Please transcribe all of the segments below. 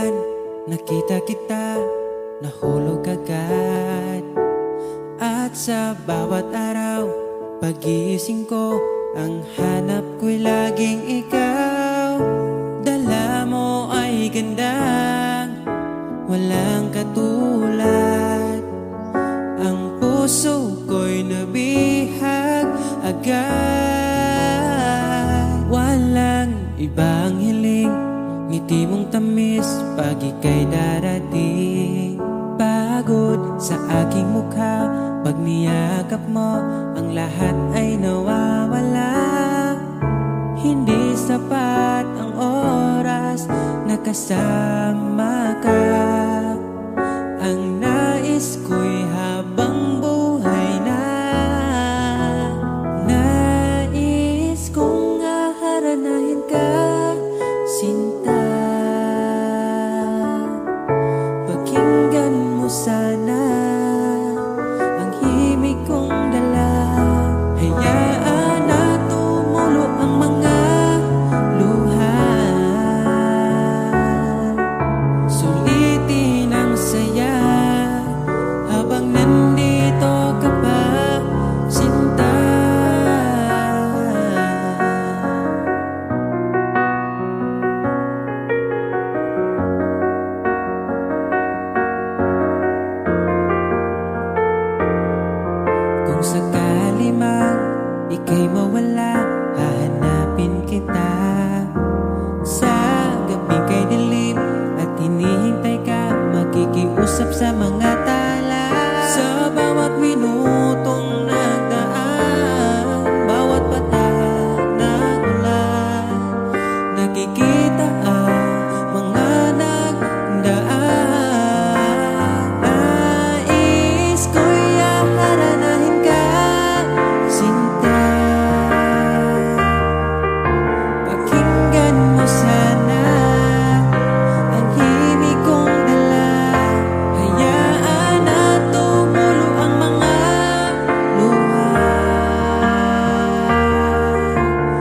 buwan, nakita kita, nahulog agad. At sa bawat araw, pagising ko, ang hanap ko'y laging ikaw. Dala mo ay gandang walang katulad. Ang puso ko'y nabihag agad. Walang ibang hiling, ngiti mong tamis pag ika'y darating. Pagod sa aking mukha, pag niyakap mo, ang lahat ay nawawala. Hindi sapat ang oras na kasama ka. Ang nais ko'y habang buhay na. Nais kong aharanahin ka, sinta. Pakinggan mo sana ang himig kong dala. Hayaan na tumulo ang mga luha. Sulitin ang saya habang nandito ka pa, sinta. Kung sakali mang ika'y mawala, hahanapin kita. Sa gabing kay dilim at hinihintay ka, makikiusap sa mga tala. Sa bawat minutong nagdaan, bawat bata ng ulan, nakikita ang mga nagdaan. Nais ko'y aharanahin ka, sinta. Pakinggan mo sana ang himig kong dala. Hayaan na tumulo ang mga luha.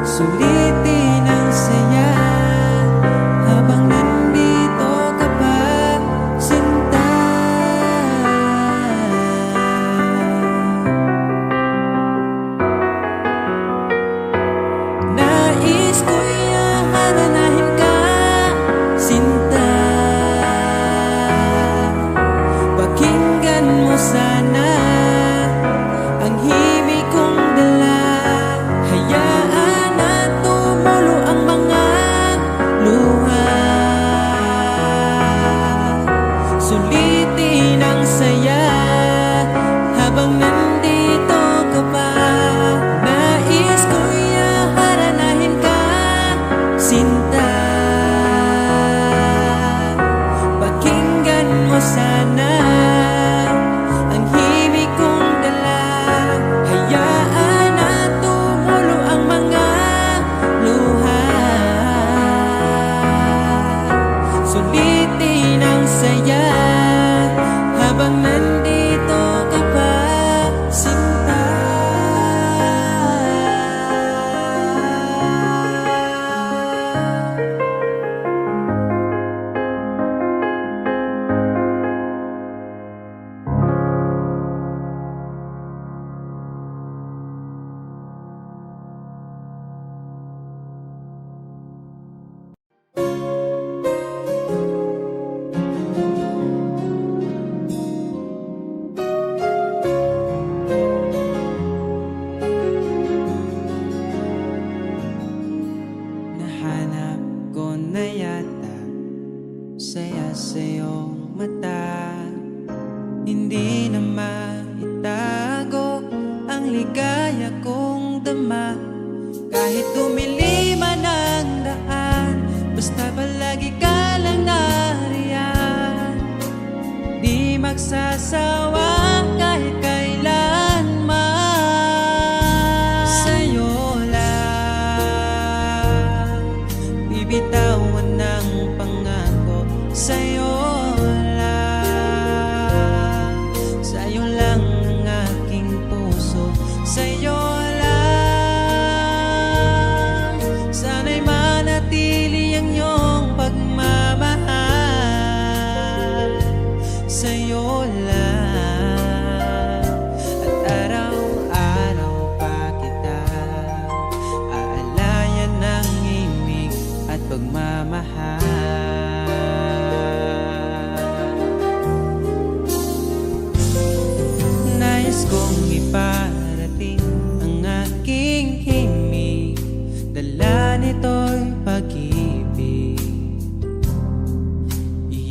Sulitin ang saya habang nandito ka pa, sinta. Nais ko'y aharanahin ka, sinta. Pakinggan mo sana ang himig kong dala. Hayaan na tumulo ang mga luha. Sulitin ang saya habang nandito ka pa. Nais ko'y aharanahin ka, sinta. Pakinggan mo sana ang himig kong dala. Hayaan na tumulo ang mga luha. Sulitin ang saya habang nandito ka pa, sinta. Nahanap ko na yata saya sa iyong mata. Hindi na maitago ang ligaya kong dama. Kahit dumiliman ang daan, basta palagi ka lang nariyan. Di magsasawa kahit kailanman. Sa'yo lang bibitawan ng pangako. Sa'yo lang ang aking puso. Sa'yo lang sana'y manatili ang iyong pagmamahal.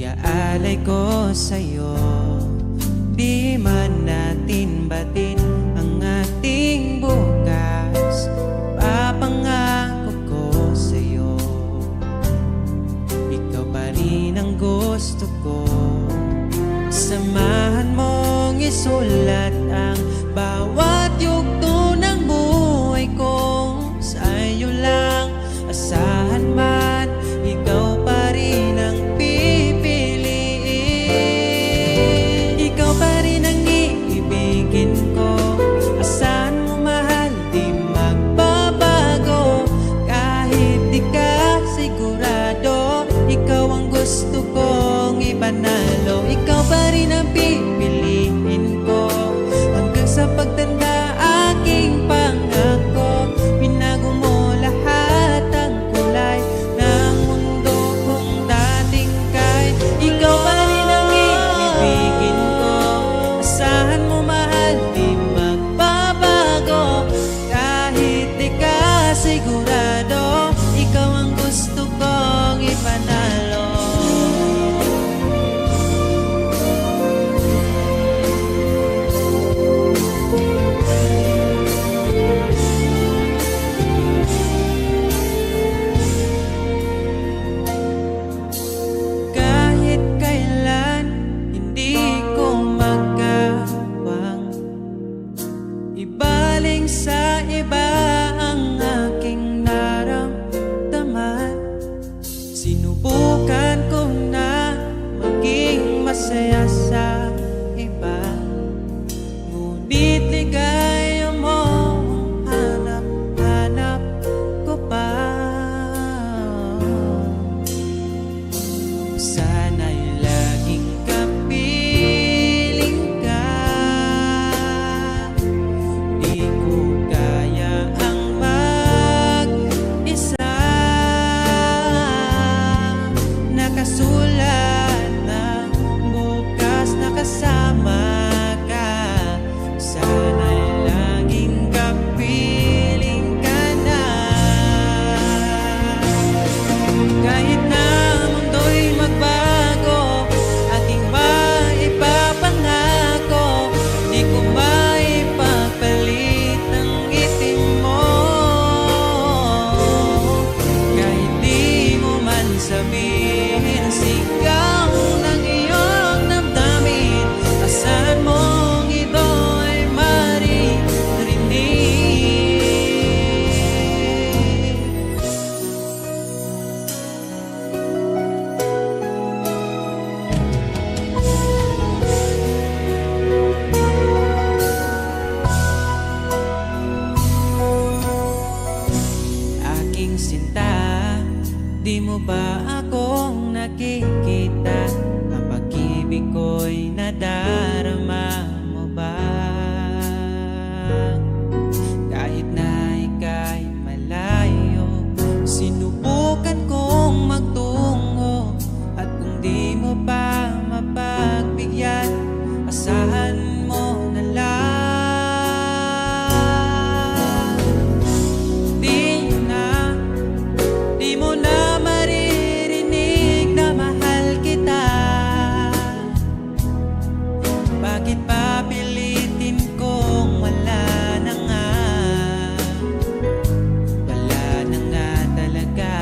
iaalay ko sa'yo. Di man natin batin ang ating bukas, ipapangako ko sa'yo. Ikaw pa rin ang gusto ko. Samahan mong isulat ang bawat yugto ng buhay ko. Sa'yo lang, asahan man, ikaw pa rin ang pipiliin. Ikaw pa rin ang iibigin ko. Asahan mo mahal, di magbabago. Kahit di ka sigurado, ikaw ang gusto kong ipanalo. Ikaw pa rin ang pipiliin ko hanggang sa pagtanda aking pangako. Binago mo lahat ang kulay ng mundo kung dating kay. Ikaw pa rin ang iibigin ko. Asahan mo mahal, di magbabago. Kahit di ka sigurado, ikaw ang gusto kong ipanalo. Kahit kailan hindi ko magawang ibaling sa iba ang aking naramdaman. Sinubukan ko na maging masaya sa iba, ngunit ligaya mo ang hanap-hanap ko pa. Sana'y laging kapiling ka. Di ko kaya ang mag-isa. Nakasulat na bukas na kasama ka. Sana'y laging kapiling ka na. Kahit na mundo'y magbago, aking maipapangako. Di ko maipagpalit ang itim mo. Kahit di mo man sabihin, sigaw ng iyong damdamin. Asahan mong ito ay maririnig. Aking sinta, di mo ba akong nakikita? Ang pag-ibig ko'y nadarama mo ba? Kahit na ika'y malayo, sinubukan kong magtungo. At kung di mo pa mapagbigyan, asahan mo na lang. Di mo na maririnig na mahal kita. Bakit papilitin kung wala na nga? Wala na nga talaga.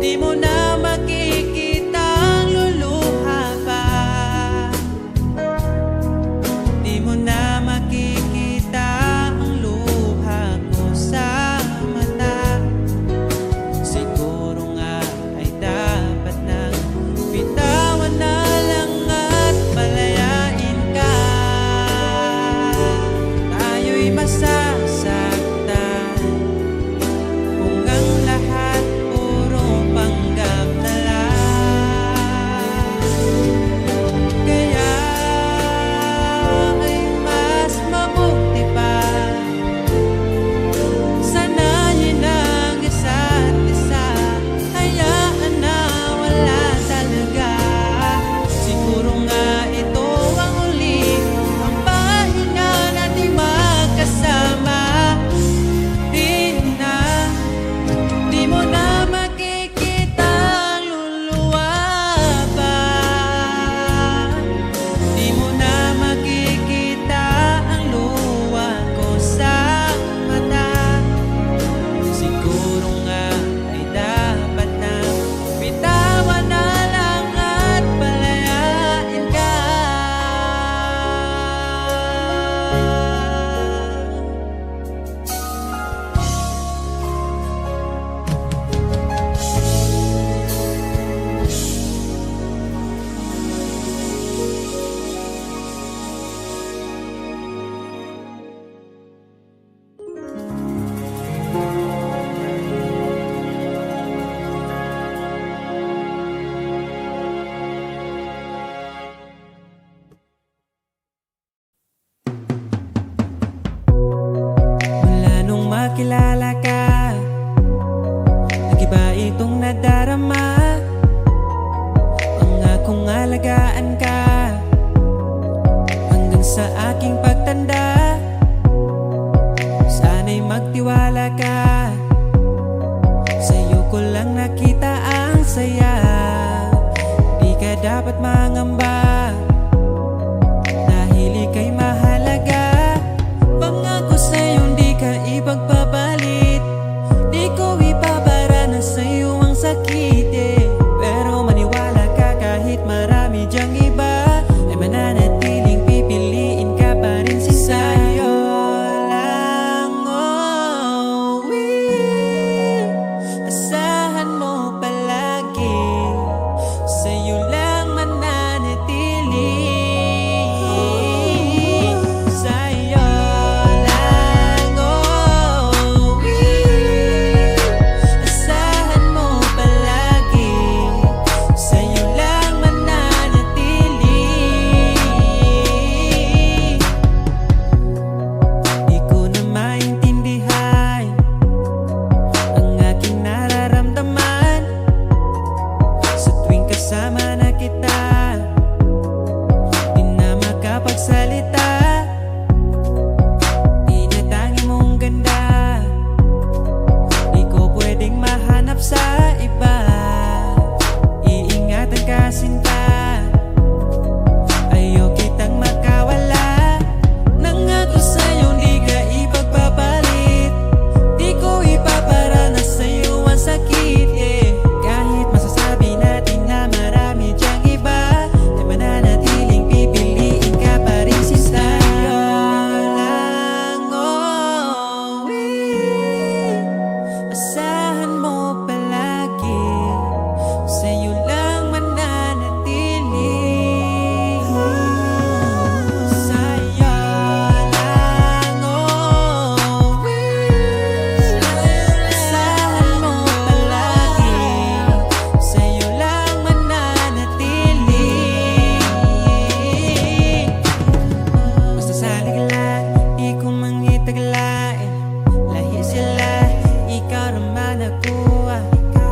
Di mo na makikita itong nadarama. Pangakong alagaan ka hanggang sa aking pagtanda. Sana'y magtiwala ka, sa'yo ko lang nakita ang saya. Di ka dapat mangamba dahil ika'y mahalaga. Pangako sa'yo di ka ipagpapalit, di ko ipapara na sa'yo ang sakit, Pero maniwala ka kahit marami dyang iba, ay mananatiling pipiliin ka pa rin si sa'yo lang, oh, asahan mo palagi, sa'yo lang mananatili. Sa'yo lang, oh, asahan mo palagi, sa'yo lang mananatili. Di ko na maintindihan ang aking nararamdaman sa tuwing kasama na kita. Di na makapagsalita, tinatangi mong ganda, di ko pwedeng mahanap sa iba. Iingatan ka sinta, ayaw kitang makawala. Nangako sa'yo di ka ipagpapalit, di ko ipapara na sa'yo ang sakit, Kahit masasabi natin na marami dyang iba, ay mananatiling pipiliin ka pa rin si sa'yo lang, oh, asahan mo palagi, sa'yo lang mananatili. Sa'yo lang, oh, asahan mo palagi, sa'yo lang mananatili. Basta salig lang, di ko mangitaglain, lahi sila, ikaw naman ako.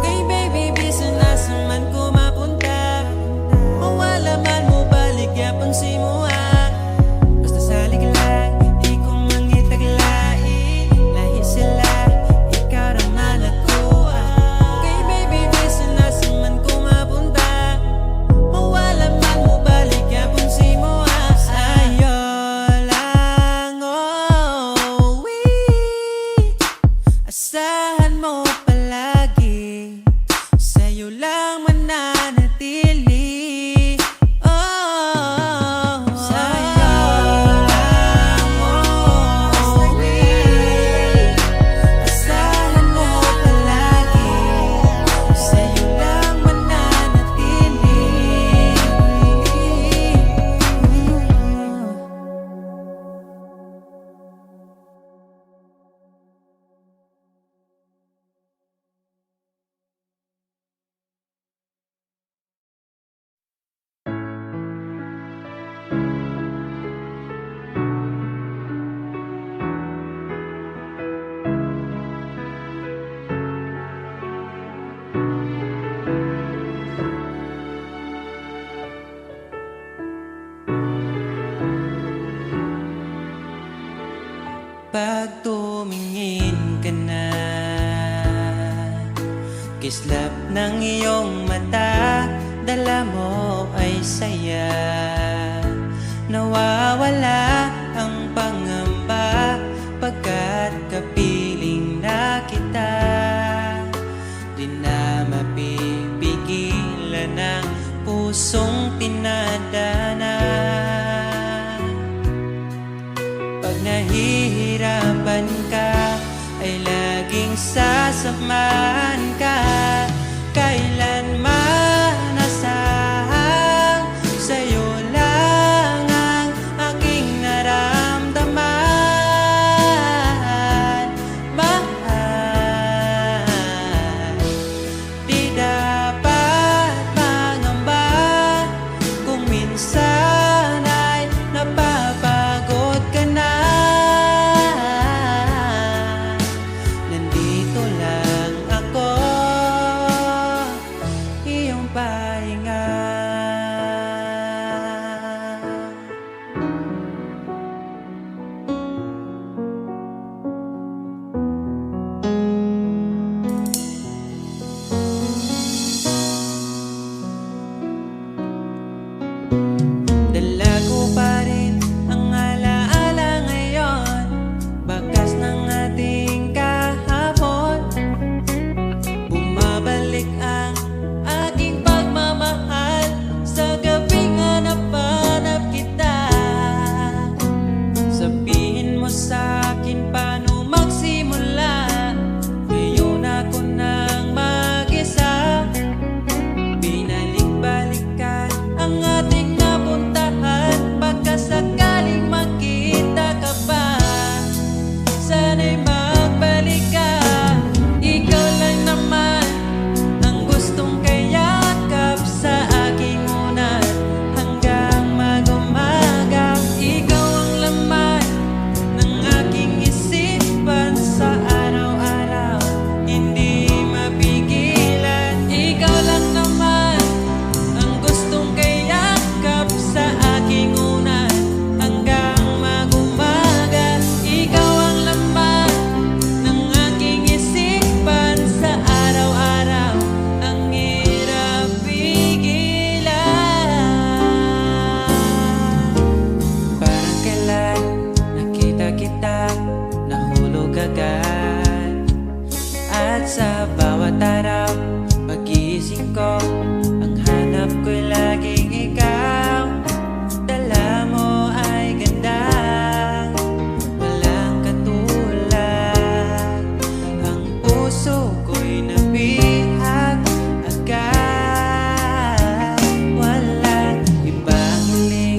Kay baby, bisa nasa man ko mapunta, mawala man mo balik yapang simua. Basta salig lang, di ko mangitaglain, lahi sila, ikaw naman ako. Kay baby, bisa nasa man ko mapunta, mawala man mo balik yapang simua. Sa'yo lang, oh, asahan mo palagi, sa'yo lang mananatili. Oh, sa'yo lang, oh, asahan mo palagi, sa'yo lang mananatili. Pag tumingin ka na, kislap ng iyong mata, dala mo ay saya. Nawawala ang pangamba pagkat kapiling na kita. Di na mapipigilan ang pusong tinadana. Pag nahihirapan ka, ay laging sasamahan ka. Kailanman asahang sa'yo lang ang aking naramdaman. Mahal, di dapat mangamba kung minsan ay napapagod ka na. Nandito lang ako bawat araw, pagising ko, ang hanap ko'y laging ikaw. Dala mo ay ganda, walang katulad. Ang puso ko'y nabihag agad. Walang ibang hiling,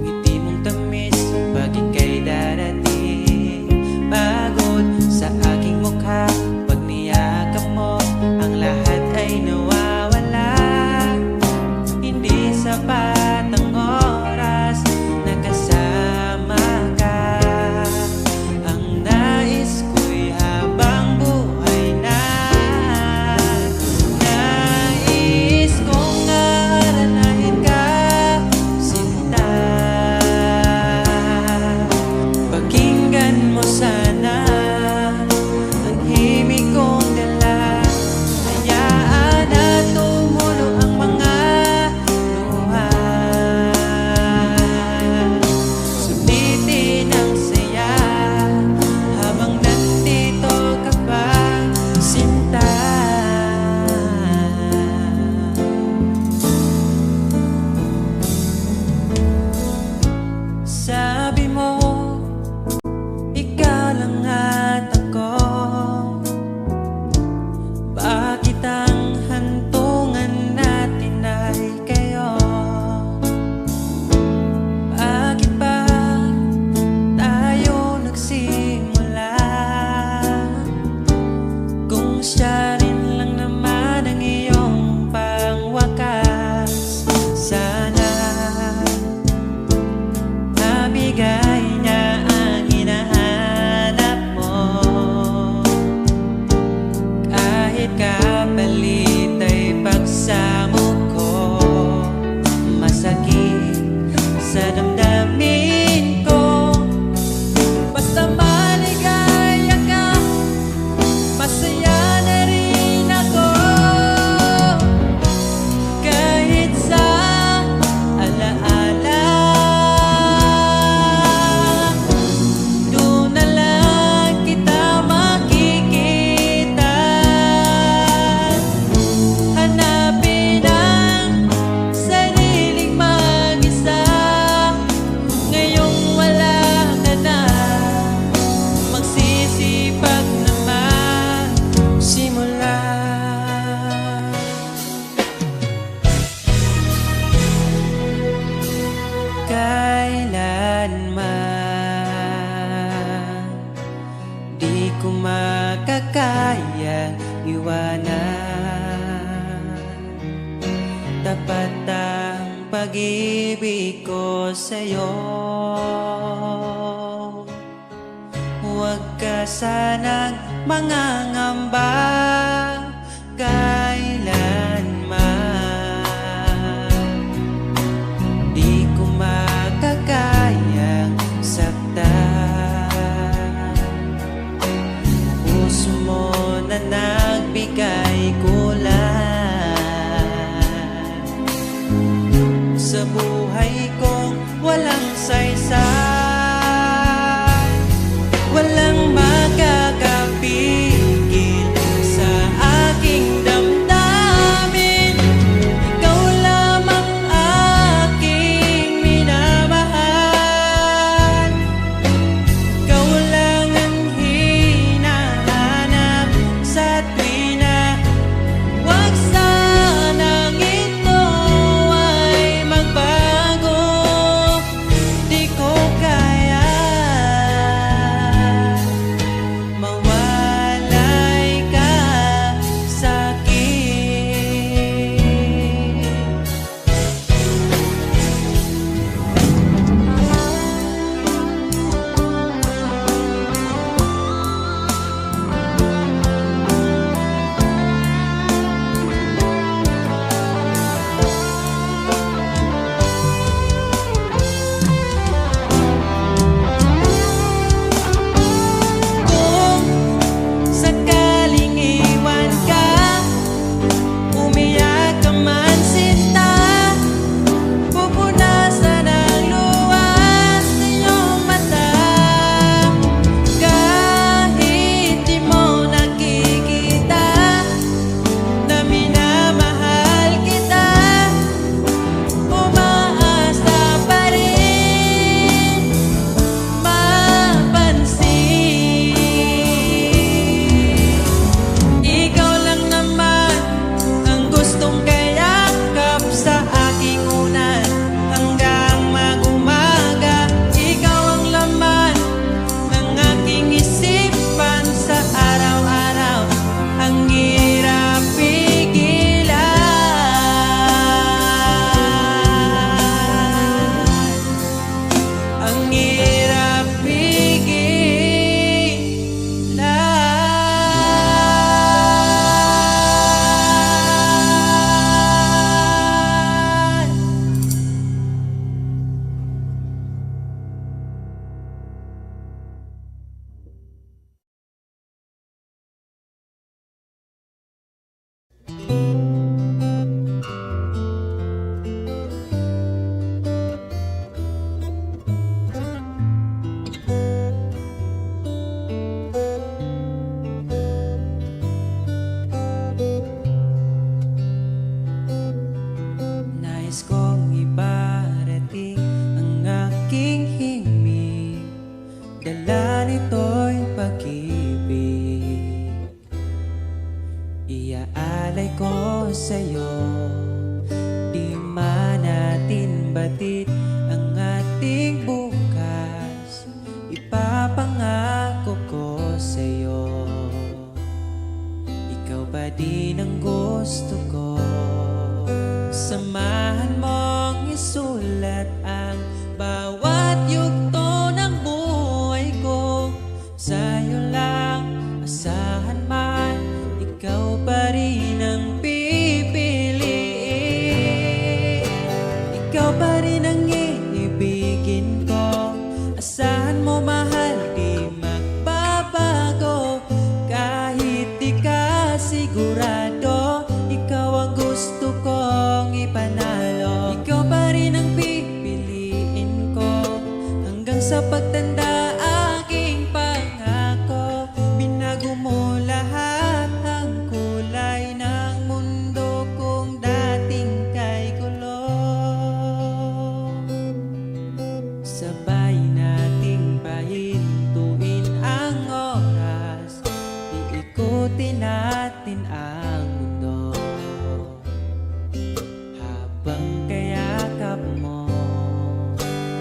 ngiti mong tamis pag ika'y darating. Pagod sa aking mukha pag niyakap mo, ang lahat ay nawawala. Hindi sapat ang oras na kasama ka. Ang nais ko'y habang buhay na. Nais kong aalalahin ka, sinta. Pakinggan mo sana ang himig kong dala. Hayaan na tumulo ang mga luha. Sulitin ang saya habang nandito ka pa, sinta. Sabi mo, ikaw lang at ako. Bakit ang hantungan natin ay kayo? Bakit ba tayo nagsimula? Kung siya rin lang naman ang iyong pangwakas, sana mabigay niya ang hinahanap mo. Kahit kapalit ay pagsamo ko, masakit sa damdamin ko. Basta maligaya ka, masaya na rin ako. Kahit sa alaala, doon na lang kita makikita. Hanapin ang sariling mag-isa. Ngayong wala ka na, magsisipag na magsimula. Kailanman di ko makakaya iwanan. Tapat ang pag-ibig ko sa'yo. Huwag ka sanang mangangamba kailanman. Di ko makakayang saktan. Puso mo na nagbigay kulan sa buhay kong walang saysay. Walang makakapigil sa alay ko sa'yo. Di man natin batid ang ating bukas, ipapangako ko sa'yo, ikaw pa din ang gusto ko. Samahan mong isulat ang bawat yugto ng buhay ko. Sa'yo lang asahan man, ikaw pa rin ang pipiliin. Ikaw pa rin ang iibigin ko. Asahan mo mahal, di magbabago. Kahit di ka sigurado, ikaw ang gusto kong ipanalo. Ikaw pa rin ang pipiliin ko hanggang sa pagtanda. Aking pangako, binago mo lahat ang kulay ng mundo kung dating kay gulo. Sabay nating pahintuin ang oras, iikutin natin ang mundo. Habang kayakap mo,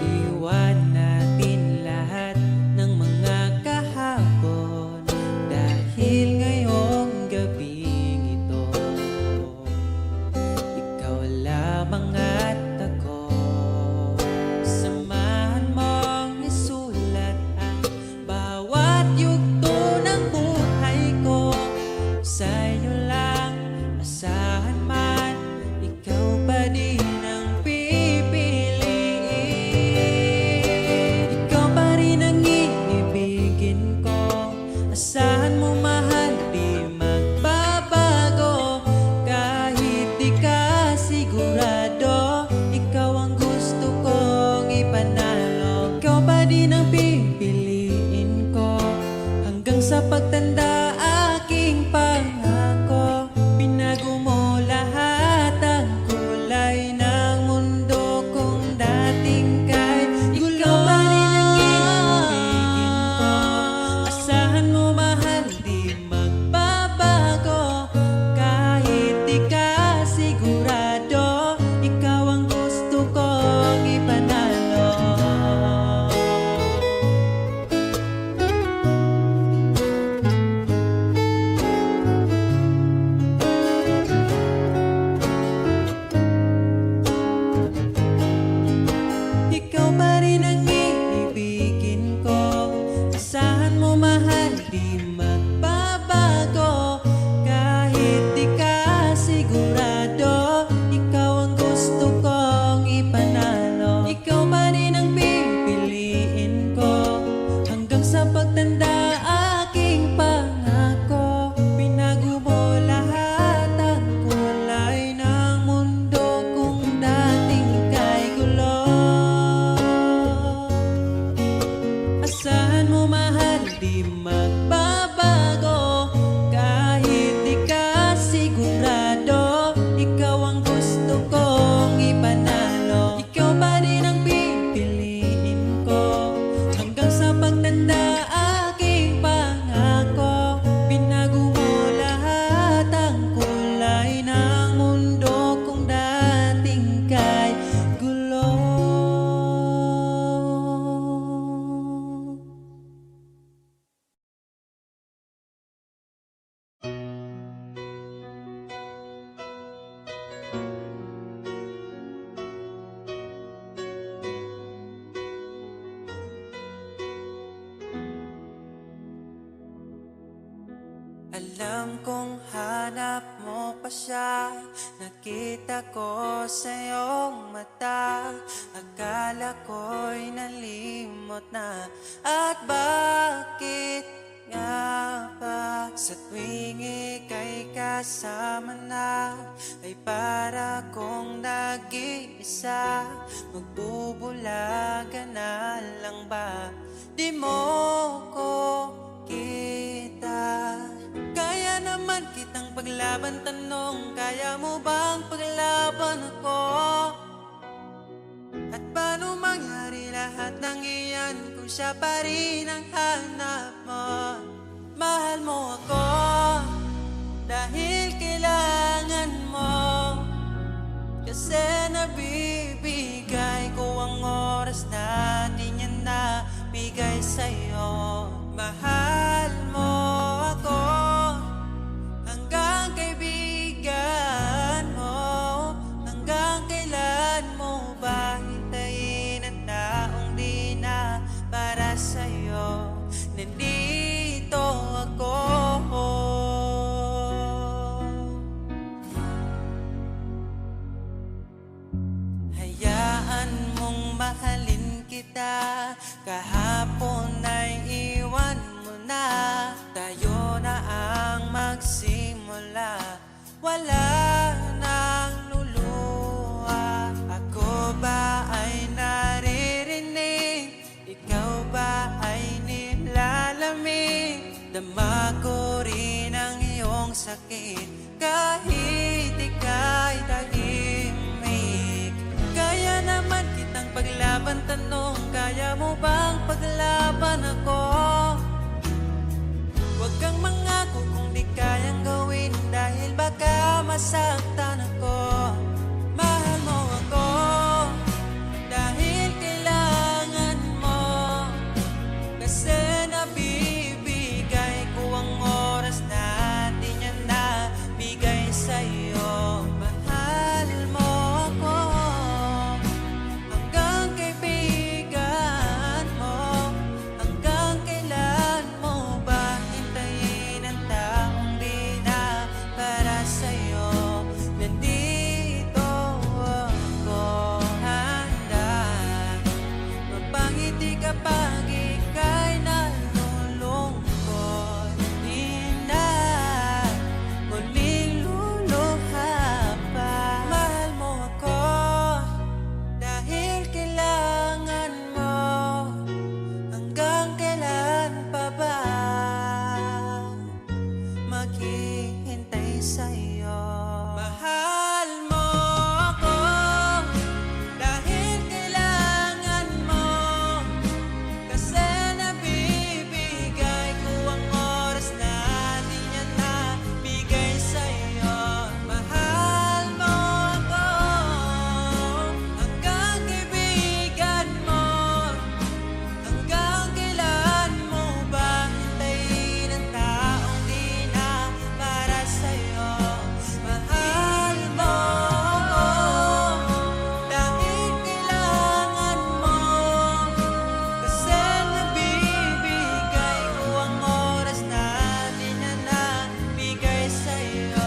iwan natin lahat ng mga kahapon. Dahil ngayong gabing ito, ikaw lamang at ako. Samahan mong isulat ang bawat yugto ng buhay ko. Sa'yo lang asahan man, ikaw pa din ang pipiliin. Ikaw pa rin ang iibigin ko. Asahan mo mahal, di magbabago. Kahit di ka sigurado, ikaw ang gusto kong ipanalo. Ikaw pa din ang pipiliin ko hanggang sa pagtanda. Aking pangako, binago mo lahat ang kulay ng mundo kung dating kay gulo. Ikaw pa rin ang iibigin ko. Asahan mo mahal, di magbabago. Kahit di ka sigurado, ikaw ang gusto kong ipanalo. Ikaw pa rin ang iibigin ko. Asahan mo mahal, di magbabago. Kahit di ka sigurado, ikaw ang gusto kong ipanalo. Ikaw pa rin ang pipiliin ko hanggang sa pagtanda. Aking pangako, binago mo lahat ang kulay ng mundo kung dating kay gulo. Asahan mo mahal, di magbabago. Kahit di ka sigurado, ikaw ang gusto kong ipanalo. Ikaw pa rin ang pipiliin ko hanggang sa pagtanda. Aking pangako, binago mo lahat ang kulay ng mundo kung dating kay gulo. Alam kong hanap mo pa siya, nakita ko sa iyong mata. Akala ko'y nalimot na, at bakit nga ba sa tuwing ika'y kasama na, ay para kong nag-iisa. Magbubulaga na lang ba, di mo ko kita? Kaya naman kitang paglaban, tanong, kaya mo bang paglaban ako? At paano mangyari lahat ng iyan kung siya pa rin ang hanap mo? Mahal mo ako dahil kailangan sa'yo. Mahal mo ako hanggang kaibigan mo. Hanggang kailan mo ba hintayin ang taong di na para sa'yo? Nandito ako. Hayaan mong mahalin kita, kahapon ay iwan mo na. Tayo na ang magsimula, wala nang luluha. Ako ba ay naririnig? Ikaw ba ay nilalamig? Dama ko rin ang iyong sakit kahit ika'y tahimik. Kaya naman kitang paglaban, tanong, kaya mo bang paglaban ako? Huwag kang mangako kung di kayang gawin, dahil baka masaktan ako. Mahal mo ako dahil kailangan mo, kasi nabibigay ko ang oras na di niya nabigay sa'yo. Mahal mo ako hanggang kaibigan mo. Hanggang kailan mo ba hintayin ang taong di na para sa'yo? Nandito ako, handa mapangiti kapag ika'y nalulungkot. Di na muling luluha pa. Mahal mo ako dahil kailangan mo. Hanggang kailan pa ba maghihintay sa'yo? Mahal mo ako dahil kailangan mo, kasi nabibigay ko ang oras na di niya nabigay sa'yo. Mahal mo ako hanggang kaibigan mo. Hanggang kailan mo ba hintayin ang taong di na para sa'yo? Mahal mo ako dahil kailangan mo, kasi nabibigay ko ang oras na di na nabigay sa'yo.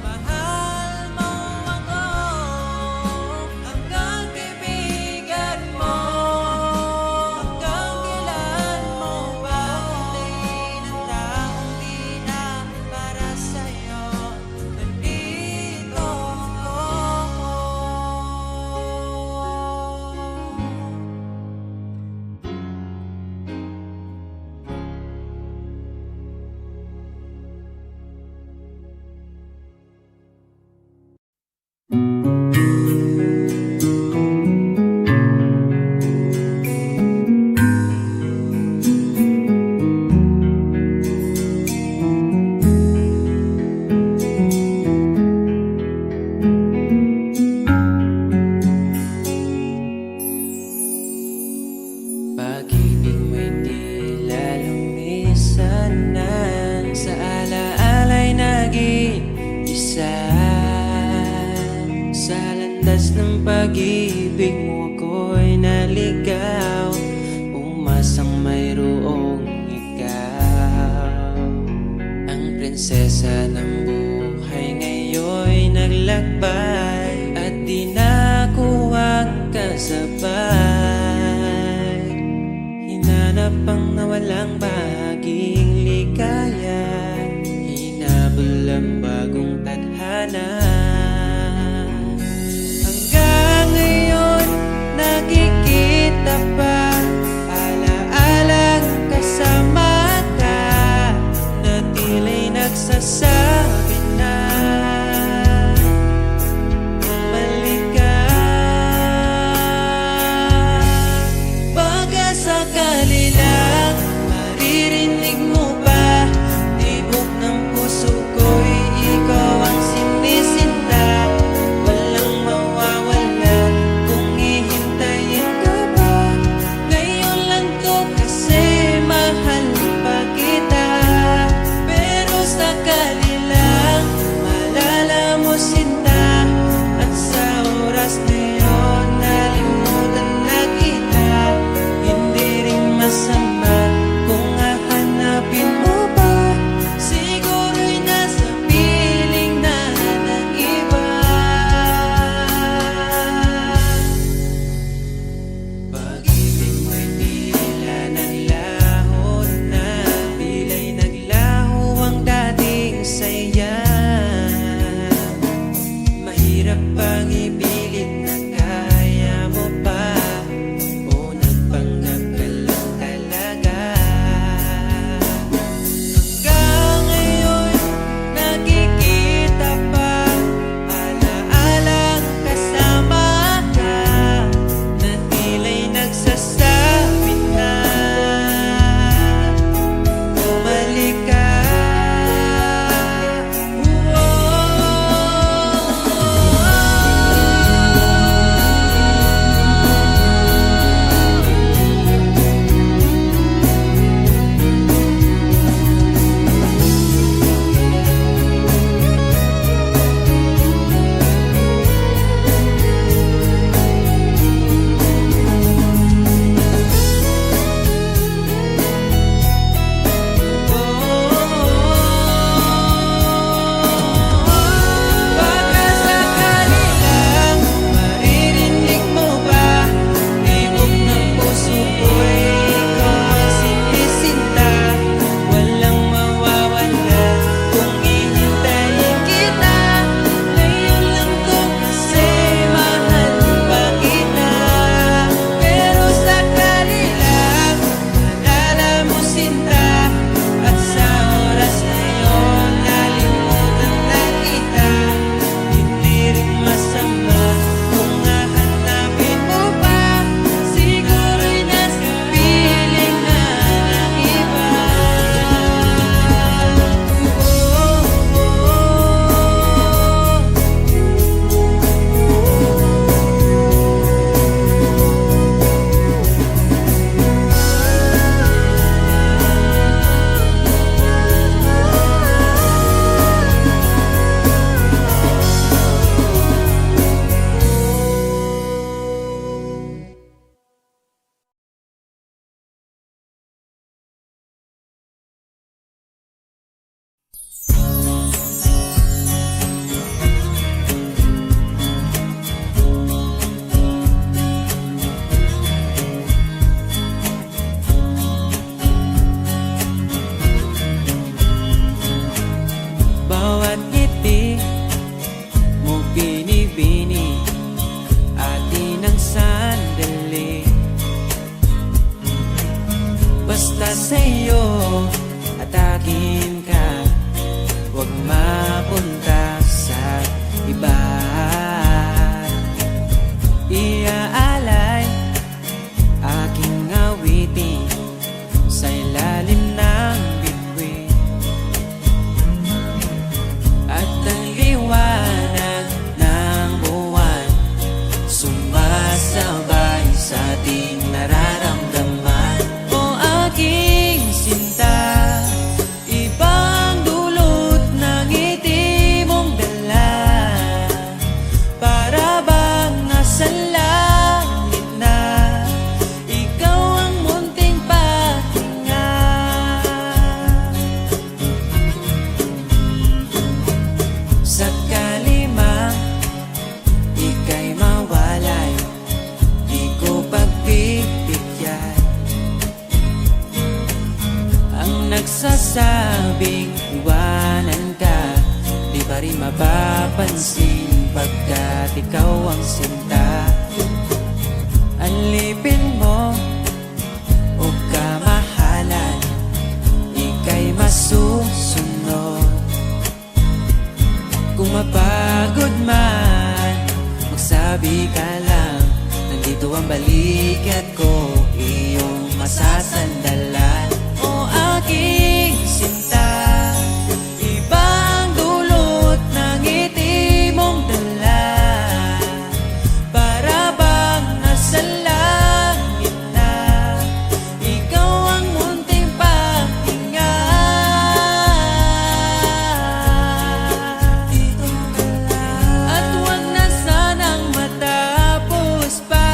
Mahal mo ako hanggang kaibigan mo. Hanggang kailan mo ba hintayin ang taong di na para sa'yo? Nandito ako. Pag-ibig mo'y tila lumisanan, sa alaala'y nag-iisa. Sa landas ng pag-ibig mo ako'y naligaw, umasang mayroong ikaw. Ang prinsesa ng buhay ngayon'y naglakbay, at di na ako ang kasabay. Hinanap ang nawalang bahaging ligaya, hinabol ang bagong tadhana. Hanggang ngayon nakikita pa, alaalang kasama ka, na tila'y nagsasabi na balik ka. Baka sakali lang maririnig mo ba, tibok ng puso ko'y ikaw ang sinisinta. Walang mawawala kung hihintayin ka ba. Ngayon lang to kasi hirap bang ipilit na kaya mo pa? O nagpanggap ka lang talaga? Hanggang ngayon nakikita pa alaalang kasama ka na tila'y nagsasabi na bumalik ka. Baka sakali lang maririnig mo ba? Tibok ng puso ko'y ikaw ang sinisinta. Walang mawawala kung hihintayin kita. Ngayon lang to kasi mahal pa kita. Pero sakali lang maalala mo sinta, at sa oras na yun nalimutan na kita. Hindi rin masama kung hahanapin mo pa. Siguro'y nasa piling na ng iba. Bawat ngiti mo binibini, atin ang sandali. Basta sa'yo at akin ka, huwag mapunta sa iba. Iaalay aking awitin sa ilalim ng bituin, at ang liwanag ng buwan sumasabay sa ating nararamdaman. O aking sinta, ibang dulot ng ngiti mong dala. Para bang nasa langit na ikaw ang munting pahinga. Sakali mang ika'y mawalay, di ko pagbibigyan ang nagsasabing iwanan ka. Di pa rin mapapansin pagkat ikaw ang sinta. Alipin mo o kamahalan, ika'y masusunod. Kung mapagod man, magsabi ka lang, nandito ang balikat ko, iyong masasandalan. O aking sinta, ibang dulot ng ngiti mong dala. Para bang nasa langit na ikaw ang munting pahinga. At huwag na sanang matapos pa.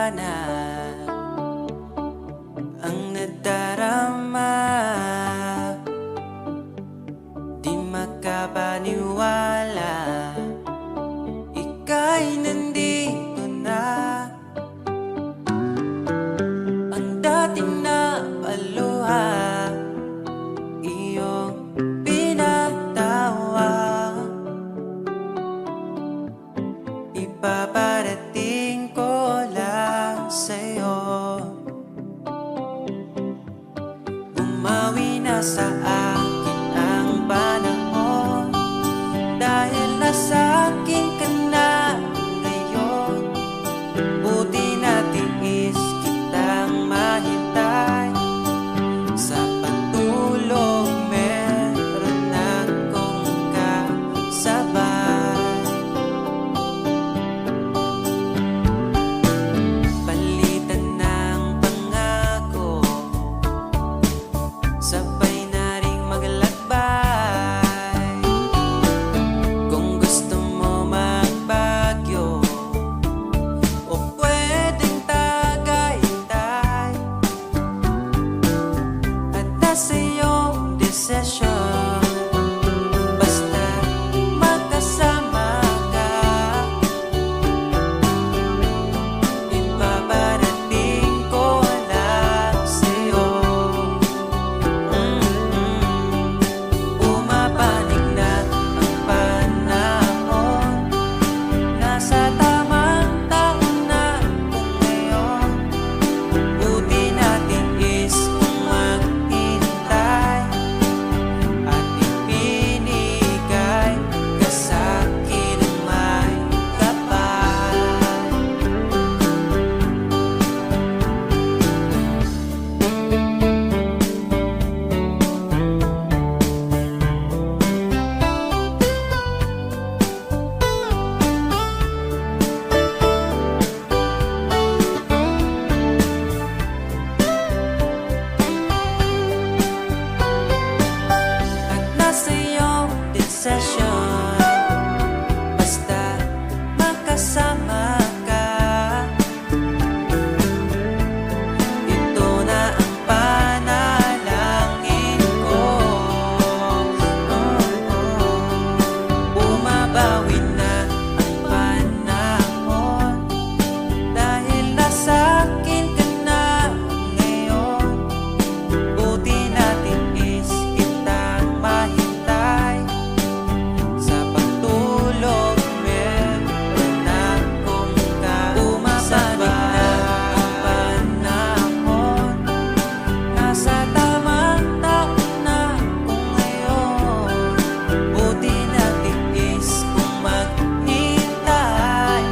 liwanag ang nadarama. Di makapaniwala, ika'y nandito na. Ang dating napaluha, iyong pinatawa. Ipaparating ko lang sa'yo, bumawi na sa akin ang panahon, dahil nasa akin ka na ngayon. Buti na tiis kitang mahintay, sa pagtulog meron akong kasabay. Palitan ng pangako, sabay na ring maglalakbay. Kung gusto mo magbagyo o pwedeng tagaytay, at nasa iyong desisyon, basta magkasama ka. Ipaparating ko lang sa'yo. Pumapanig na ang panahon, nasa tamang taon na kung ngayon. Buti natin is kung maghintay, at ipinigay ka sa'kin ng may kapal. At nasa iyong desisyon, basta magkasama ka. Ito na ang panalangin ko. Bumabawi na ang panahon, dahil nasa akin ka na ngayon. Buti natin is kitang mahintay, sa pagtulog meron akong kasabay. Bumabawi na ang panahon, nasa tamang taon na kung ngayon. Buti natin is kung maghintay,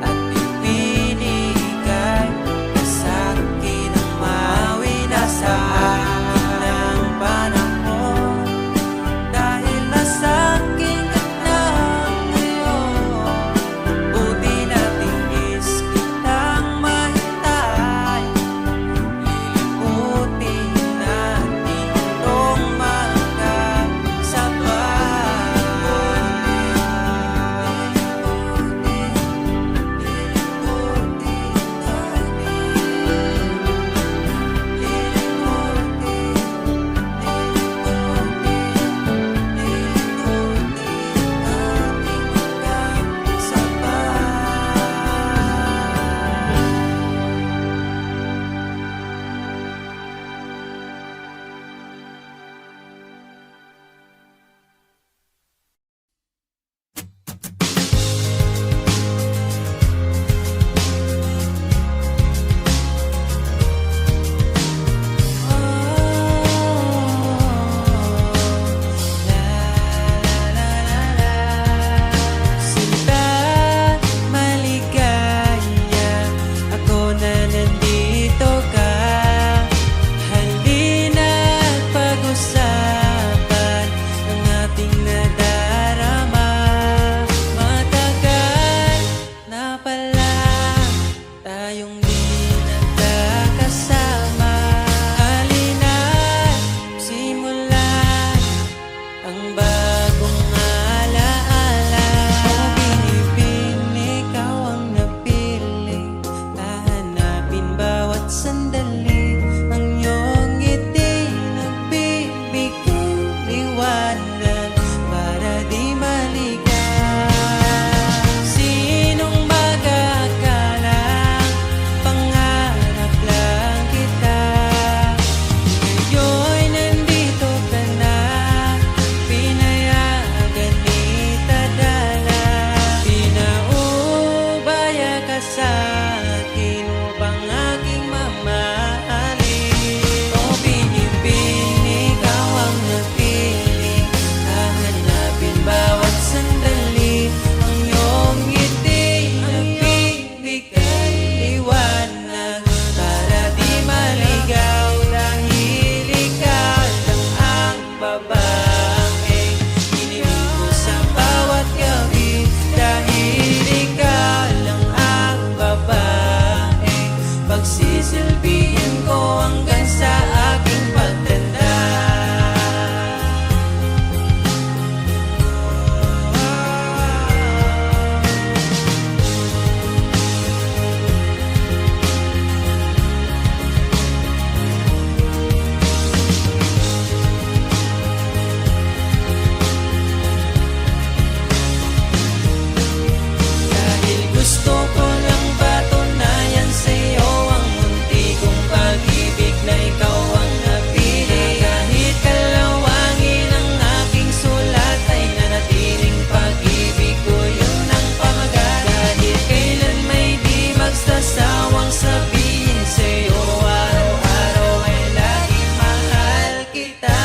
at ipinigay ka sa'kin ang mawi na sa akin ang panahon, dahil nasa akin ka na ngayon. Buti natin is kitang mahintay, liliputin natin itong sa akin upang aking mamahalin. O binibining, ikaw ang napiling, hahanapin bawat sandali. Ang iyong ngiti nagbibigay liwanag para di maligaw, dahil ikaw lang ang babaeng hiniling ko sa bawat gabi. Dahil ikaw lang ang babaeng pagsisilbihan ko hanggang sa aking pagtanda. Dahil gusto ko lang patunayan sa'yo ang munti kong pag-ibig na ikaw ang napili. Kahit kalawangin ang aking sulat ay nanatiling pag-ibig ko, yun ang pamagat. Kahit kailan may di magsasawang sabihin sa'yo, araw-araw ay laging mahal kita.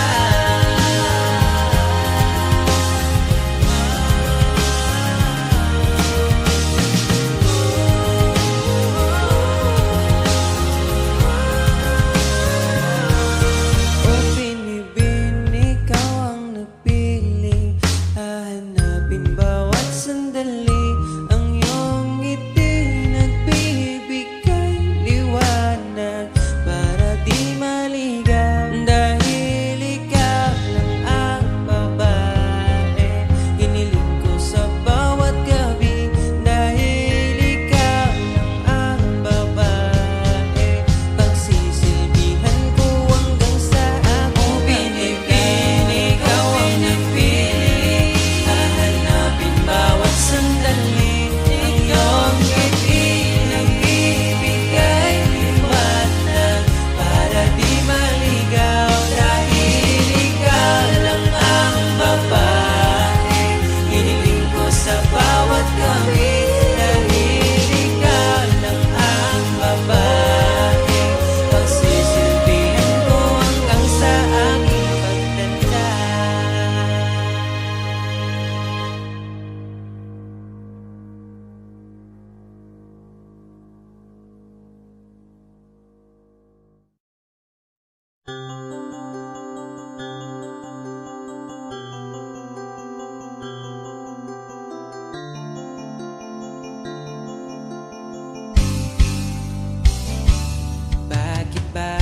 O binibin, ikaw ang napiling, hahanapin bawat sandali. Ang iyong ngiti nagbibigay liwanag para di maligaw, dahil ikaw lang ang babae hiniling ko sa bawat gabi. Dahil ikaw lang ang babae pagsisilbihan ko hanggang sa ako. Binibin, ikaw ang napili, hahanapin bawat sandali. Ang iyong ngiti nagbibigay liwanag para di maligaw, dahil ikaw lang ang babae hiniling ko sa bawat gabi. Dahil ikaw lang ang babae pagsisilbihan ko hanggang sa aking pagtanda. Bakit ba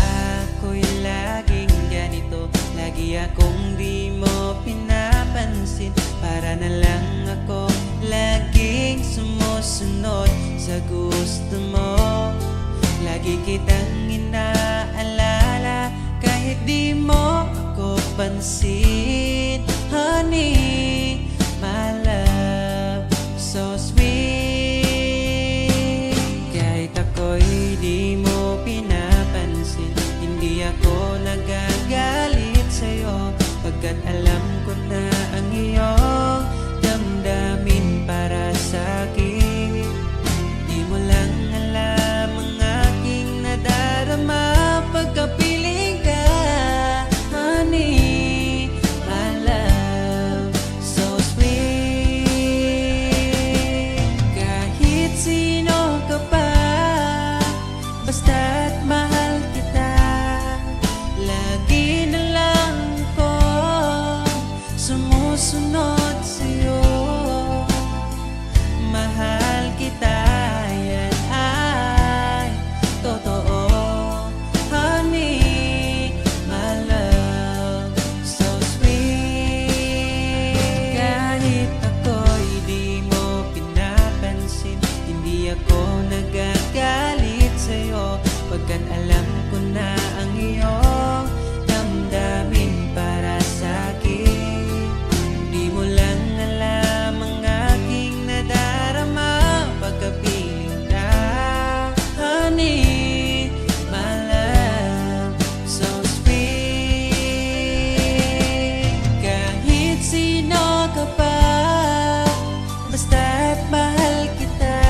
ako'y laging ganito? Lagi akong di mo pinapansin. Para na lang ako laging sumusunod sa gusto mo. Lagi kitang inaalala kahit di mo ako pansin. Honey, my love, so sweet. Kahit ako'y di mo pinapansin, hindi ako nagagalit sa'yo, pagkat alam ko na ang iyong damdamin para sa'kin. Di mo lang alam ang aking nadarama pagkapiling ka. Honey, my love, so sweet. Kahit sino ka pa, basta't mahal kita, lagi na lang ko sumusunod sa'yo. Mahal kita, yan ay totoo. Honey, my love, so sweet. Kahit ako'y di mo pinapansin, hindi ako nagagalit sa'yo, pagkat alam ko na ang iyong damdamin para sa'kin. Di mo lang alam ang aking nadarama pagkapiling ka. Honey, my love, so sweet. Kahit sino ka pa, basta't mahal kita,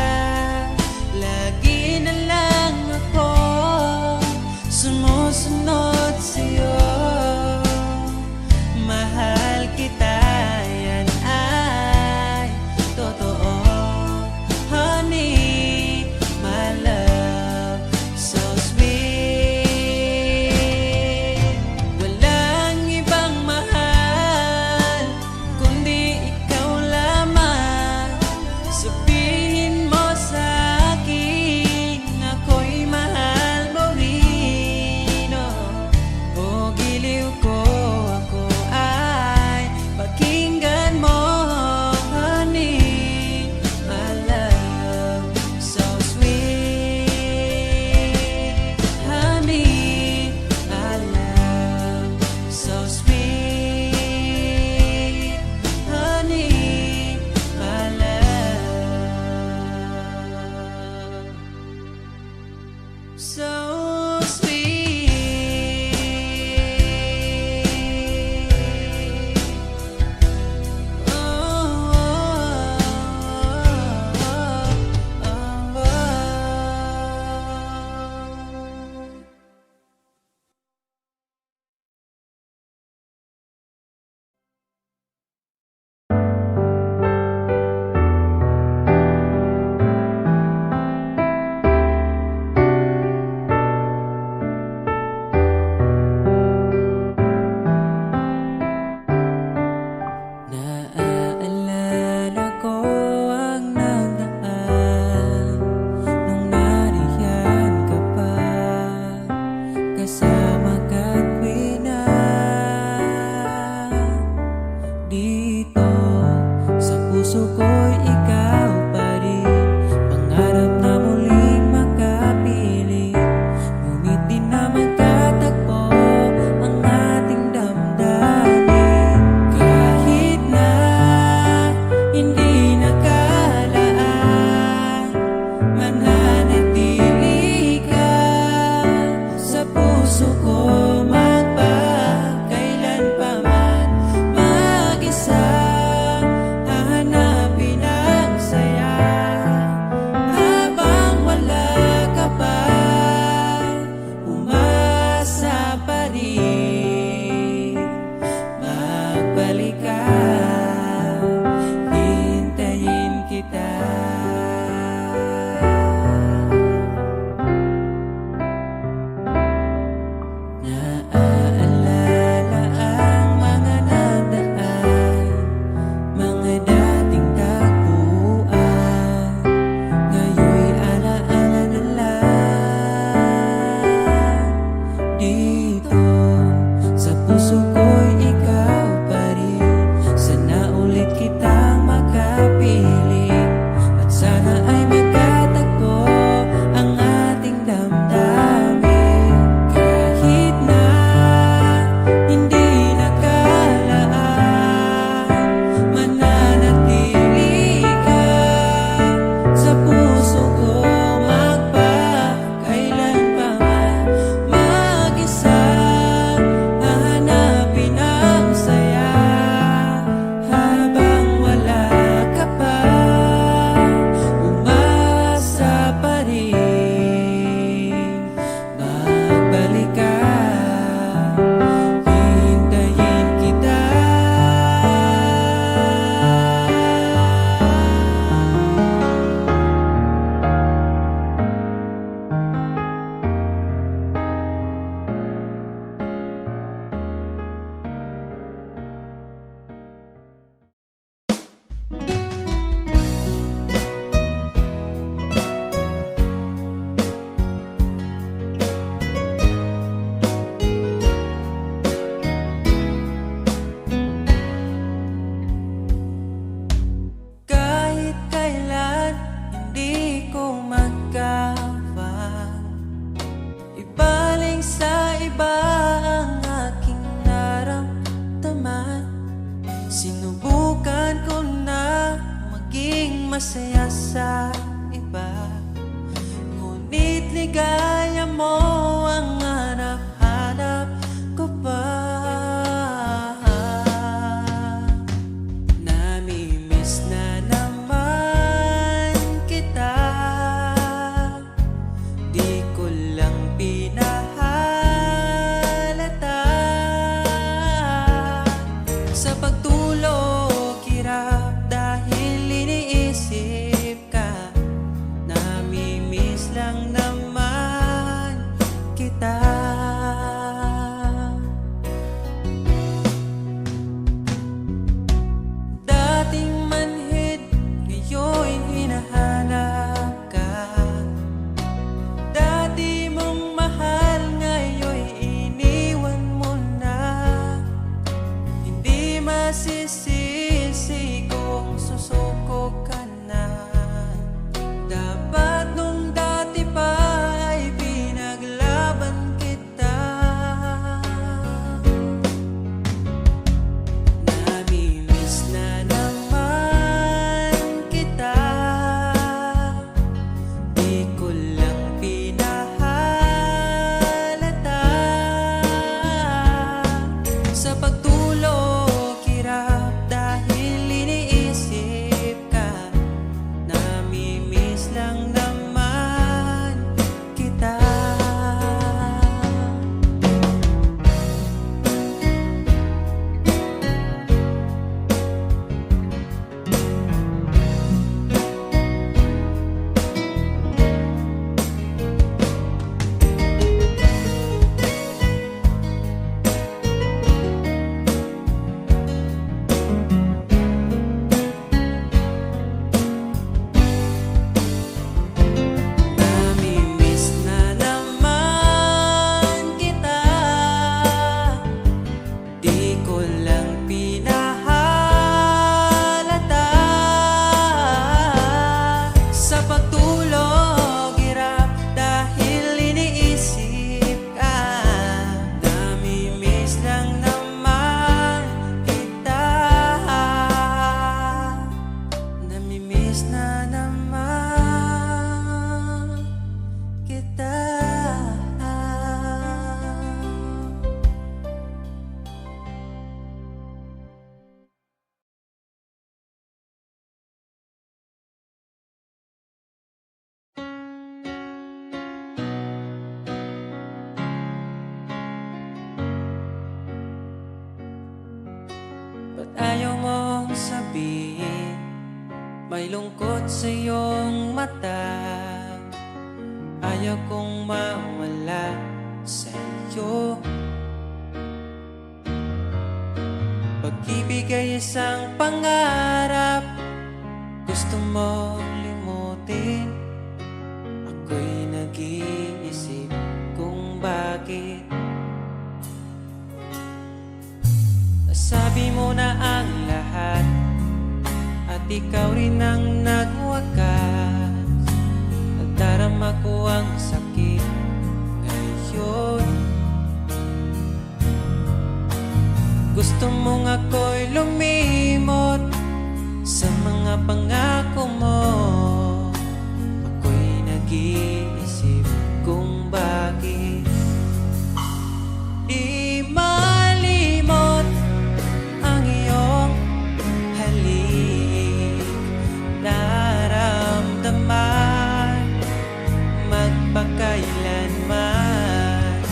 So sweet. Oh, oh, oh, oh. Naaalala ko ang nagdaan nung nariyan ka pa, kasama ka't na dito sa puso ko'y ikaw pa rin. Pangarap na muling makapiling, ngunit di na magkatagpo ang ating damdamin. Kahit na hindi nakalaan, mananatili ka sa puso ko magpakailanpaman. Mag-isa hahanapin ang saya habang wala ka pa. Umasa pa rin, magbalik ka, hintayin kita. Naaalala ang mga nadaan, mga dating tagpuan, ngayon'y alaala na lang. Dito sa puso ko'y ikaw pa rin. Sana ulit kitang makapiling, at sana ay magkatagpo ang ating damdamin. Kahit na hindi nakalaan, mananatili ka sa puso ko magpakailanpaman. Mag-isa hahanapin ang saya habang wala ka pa. Umasa pa rin, magbalik ka, hintayin kita. Kahit kailan hindi ko magawa ibaling sa iba ang aking naramdaman. Sinubukan ko na maging masaya sa iba, ngunit ligaya mo ang hanap-hanap ko pa. Namimiss na naman kita, di ko lang pinahalata. Sa pagtulog hirap dahil iniisip ka, namimiss lang naman kita. Dating manhid, ngayon hinahanap ka. Dati mong mahal, ngayon iniwan mo na. Hindi masisisi kung susuko ka na. Dapat nung dati pa sabihin may lungkot sa iyong mata. Ayaw kong mawala sa iyo. Pag-ibig ay isang pangarap, gusto mo limutin. Ako'y nag-iisip kung bakit. Nasabi mo na ang lahat at ikaw rin ang nagwakas. Nagdarama ko ang sakit ngayon. Gusto mong ako'y lumimot sa mga pangako mo. Ako'y nag-iisip kung bakit di malimot ang iyong halik. Naramdaman magpakailanman.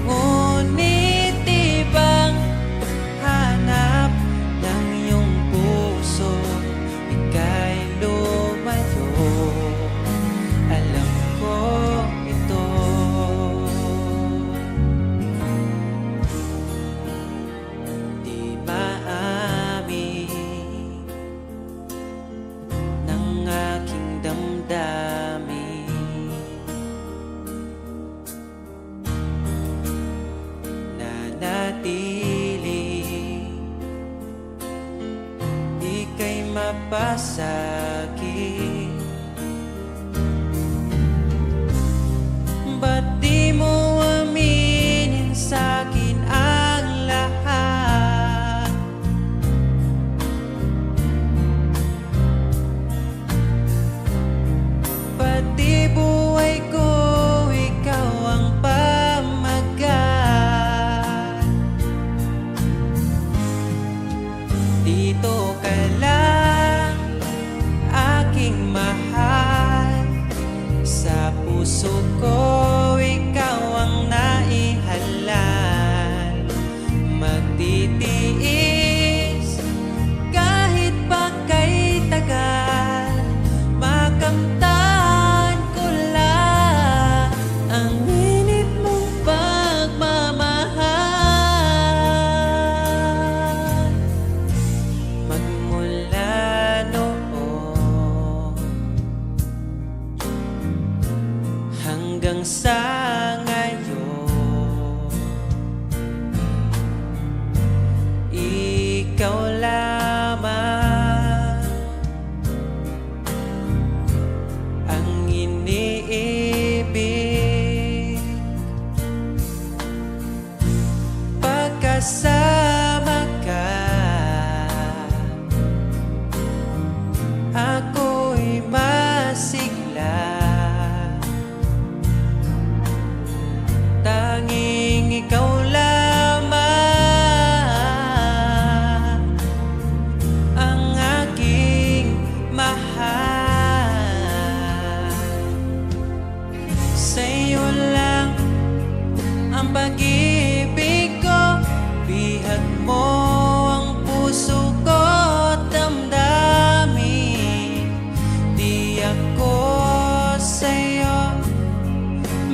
Ngunit di bang hanap ng iyong puso, ika'y lumayo. Alam ko ito. Di maamin ng aking damdamin. Nanatili, ika'y mapasakit. Ba't di mo aminin sa'kin ang lahat? Pati buhay ko, ikaw ang pamagat. Dito ka lang, aking mahal. Sa puso ko, ikaw ang naihalal. Magtitiis kahit pa kay tagal. Makamtan ko lang ang init mong pagmamahal. Magmula noon hanggang sa ngayon, ikaw lamang ang iniibig. Pagkasama ka, ako'y masigla. Tanging ikaw lamang ang aking mahal. Sa'yo lang ang pag-ibig ko, bihag mo ang puso ko at damdamin. Di ako sa'yo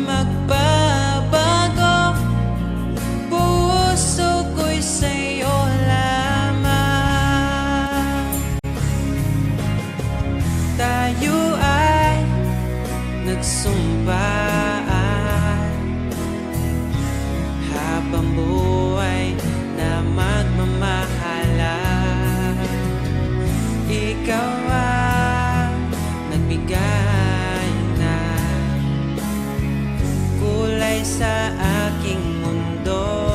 magbabago, puso ko'y sa'yo lamang. Tayo ay nagsumpaan habang buhay na magmamahalan. Ikaw ang nagbigay ng kulay sa aking mundo.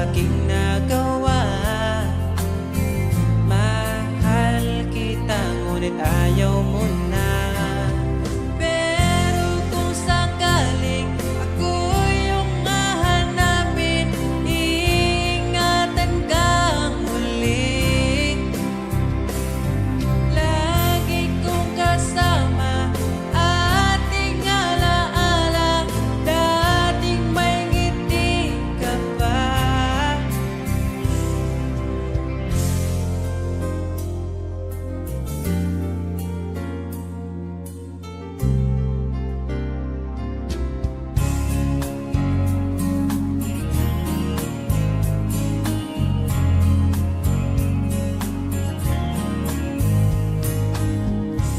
aking nagawa. Mahal kita ngunit ayaw mo na. Pero kung sakaling ako yung hahanapin, iingatan kang muli. Lagi kong kasama ating alaala, dating may ngiti ka pa.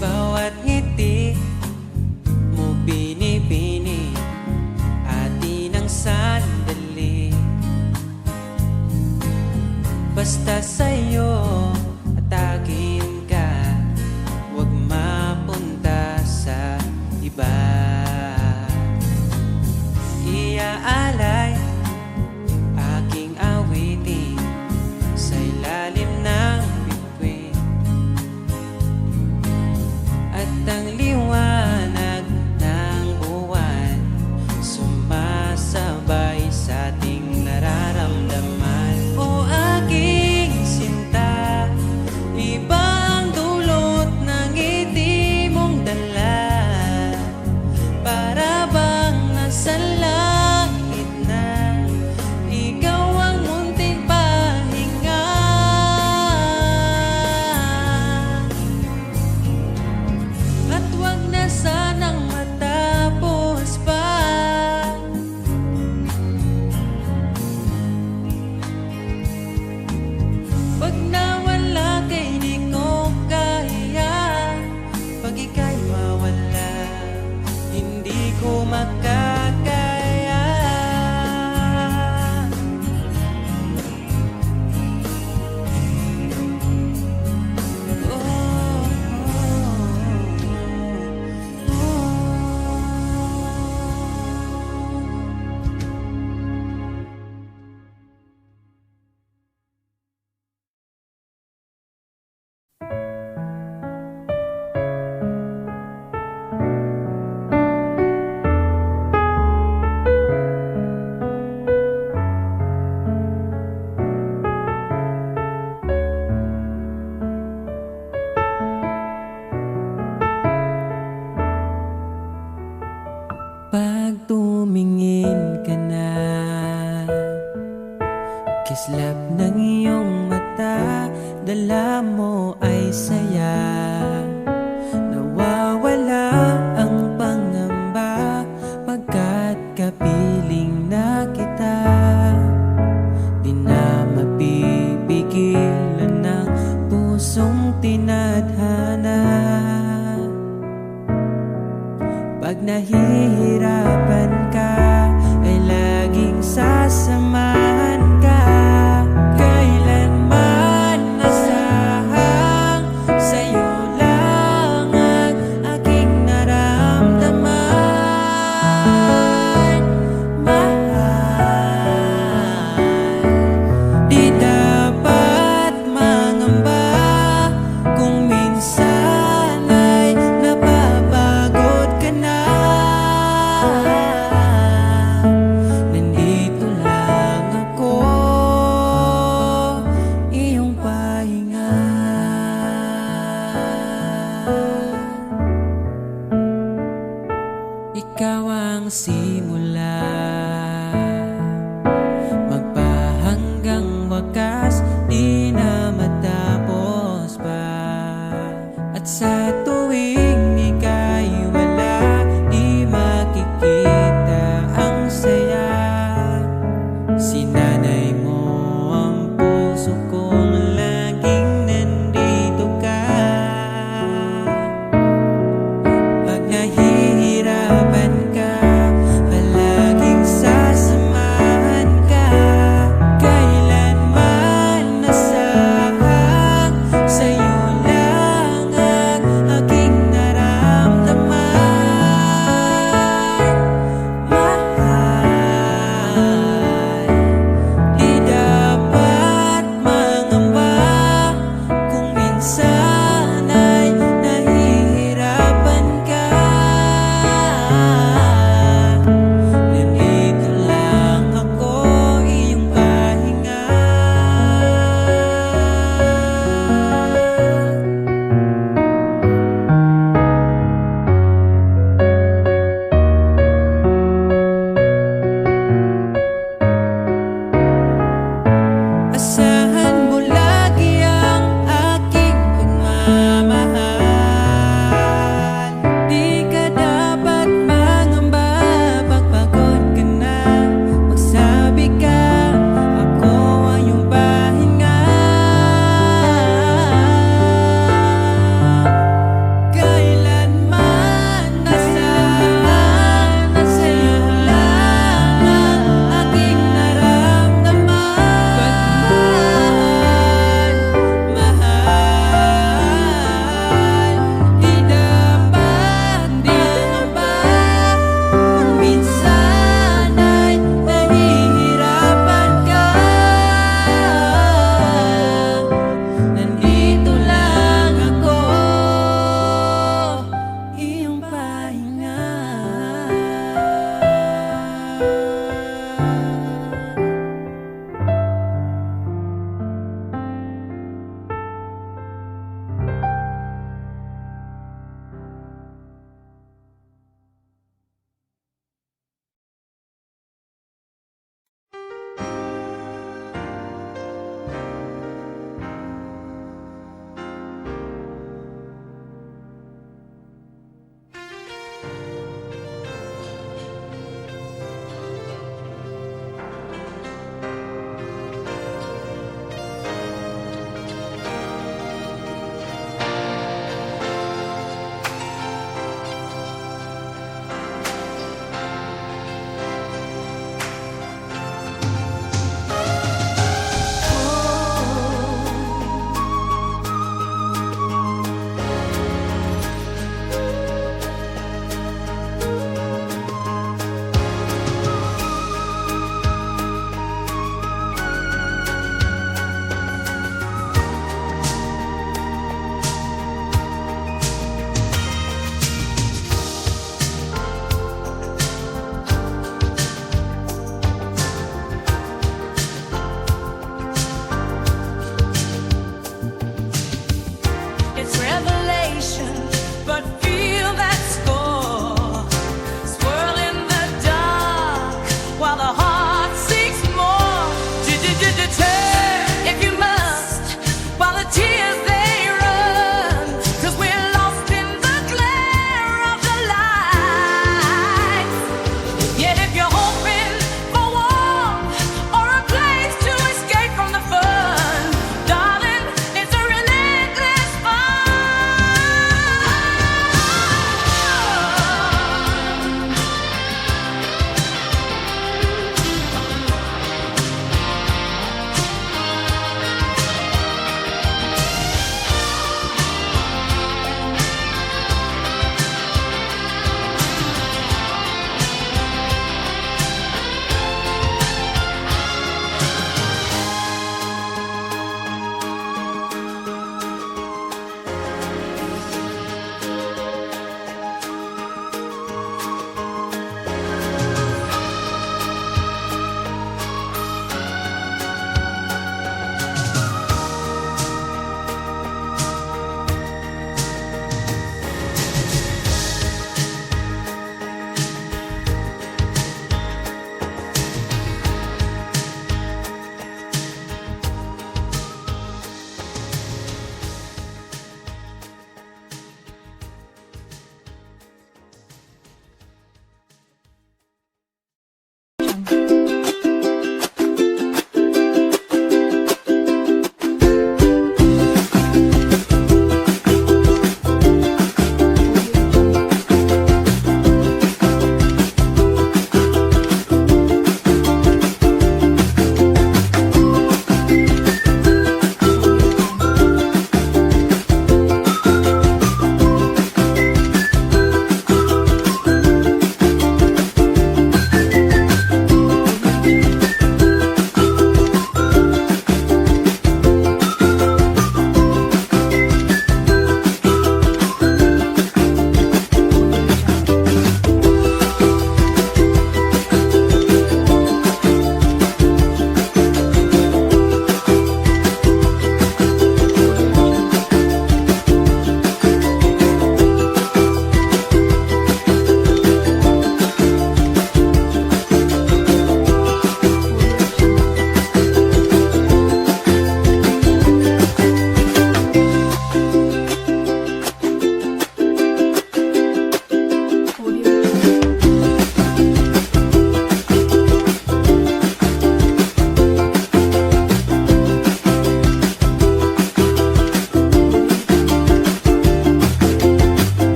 Bawat ngiti mo binibini, atin ang sandali. Basta sa'yo at akin ka, huwag mapunta sa iba. Iaalay aking awitin sa ilalim ng bituin, at ang liwanag ng buwan sumasabay sa ating nararamdaman. O aking sinta, ibang dulot ng ngiti mong dala, para bang nasa langit na ikaw ang munting pahinga. At wag na sanang matapos pa. Pag nawala kay di ko kaya, pag ika'y mawala, hindi ko makakaya. Pag tumingin ka na, kislap ng iyong mata, dala mo ay saya. Nawawala ang pangamba pagkat kapiling na kita. Di na mapipigilan ng pusong tinadhana. Pag nahihirapan ka,